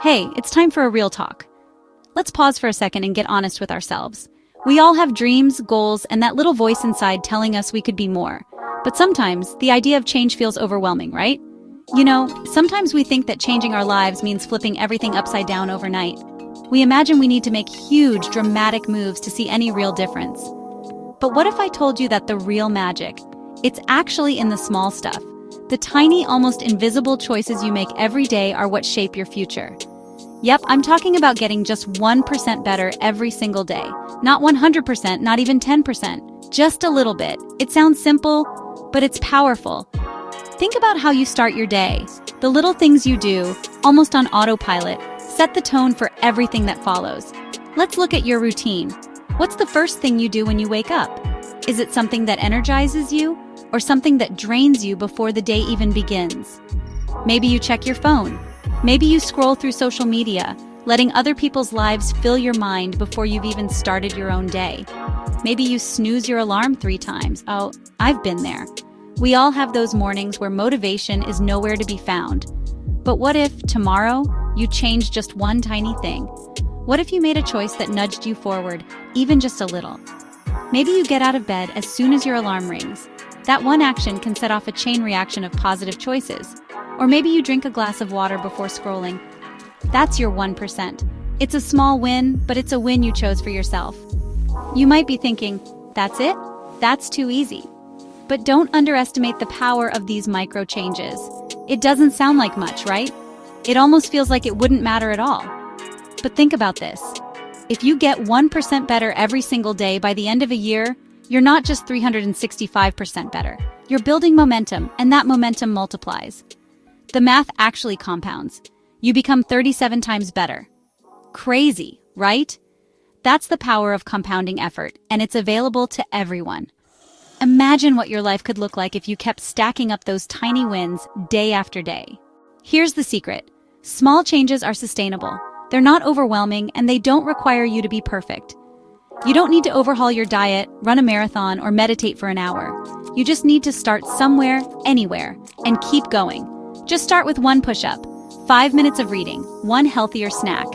Hey, it's time for a real talk. Let's pause for a second and get honest with ourselves. We all have dreams, goals, and that little voice inside telling us we could be more. But sometimes, the idea of change feels overwhelming, right? Sometimes we think that changing our lives means flipping everything upside down overnight. We imagine we need to make huge, dramatic moves to see any real difference. But what if I told you that the real magic, it's actually in the small stuff? The tiny, almost invisible choices you make every day are what shape your future. Yep, I'm talking about getting just 1% better every single day. Not 100%, not even 10%, just a little bit. It sounds simple, but it's powerful. Think about how you start your day. The little things you do, almost on autopilot, set the tone for everything that follows. Let's look at your routine. What's the first thing you do when you wake up? Is it something that energizes you, or something that drains you before the day even begins? Maybe you check your phone. Maybe you scroll through social media, letting other people's lives fill your mind before you've even started your own day. Maybe you snooze your alarm 3 times. Oh, I've been there. We all have those mornings where motivation is nowhere to be found. But what if, tomorrow, you change just one tiny thing? What if you made a choice that nudged you forward, even just a little? Maybe you get out of bed as soon as your alarm rings. That one action can set off a chain reaction of positive choices. Or maybe you drink a glass of water before scrolling. That's your 1%. It's a small win, but it's a win you chose for yourself. You might be thinking, that's it? That's too easy. But don't underestimate the power of these micro changes. It doesn't sound like much, right? It almost feels like it wouldn't matter at all. But think about this. If you get 1% better every single day by the end of a year, you're not just 365% better. You're building momentum, and that momentum multiplies. The math actually compounds. You become 37 times better. Crazy, right? That's the power of compounding effort, and it's available to everyone. Imagine what your life could look like if you kept stacking up those tiny wins day after day. Here's the secret. Small changes are sustainable. They're not overwhelming, and they don't require you to be perfect. You don't need to overhaul your diet, run a marathon, or meditate for an hour. You just need to start somewhere, anywhere, and keep going. Just start with 1 push-up, 5 minutes of reading, 1 healthier snack.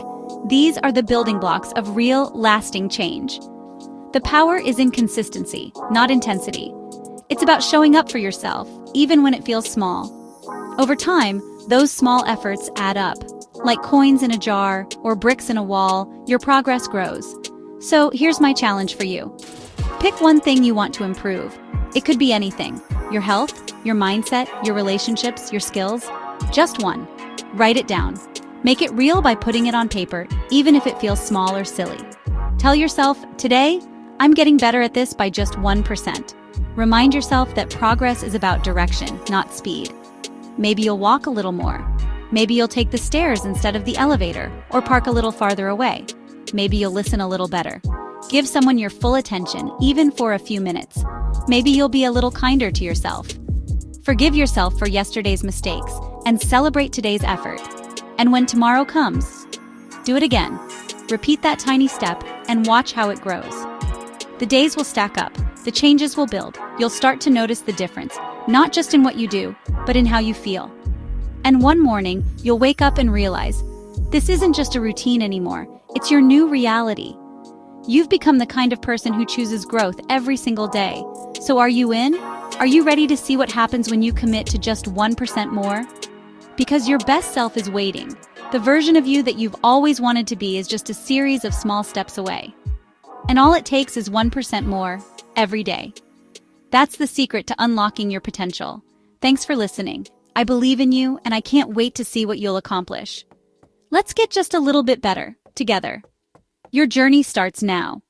These are the building blocks of real, lasting change. The power is in consistency, not intensity. It's about showing up for yourself, even when it feels small. Over time, those small efforts add up. Like coins in a jar or bricks in a wall, your progress grows. So here's my challenge for you. Pick one thing you want to improve. It could be anything. Your health, your mindset, your relationships, your skills. Just one. Write it down. Make it real by putting it on paper, even if it feels small or silly. Tell yourself, today, I'm getting better at this by just 1%. Remind yourself that progress is about direction, not speed. Maybe you'll walk a little more. Maybe you'll take the stairs instead of the elevator, or park a little farther away. Maybe you'll listen a little better. Give someone your full attention, even for a few minutes. Maybe you'll be a little kinder to yourself. Forgive yourself for yesterday's mistakes and celebrate today's effort. And when tomorrow comes, do it again. Repeat that tiny step and watch how it grows. The days will stack up. The changes will build. You'll start to notice the difference, not just in what you do, but in how you feel. And one morning, you'll wake up and realize, this isn't just a routine anymore. It's your new reality. You've become the kind of person who chooses growth every single day. So are you in? Are you ready to see what happens when you commit to just 1% more? Because your best self is waiting. The version of you that you've always wanted to be is just a series of small steps away. And all it takes is 1% more every day. That's the secret to unlocking your potential. Thanks for listening. I believe in you, and I can't wait to see what you'll accomplish. Let's get just a little bit better, together. Your journey starts now.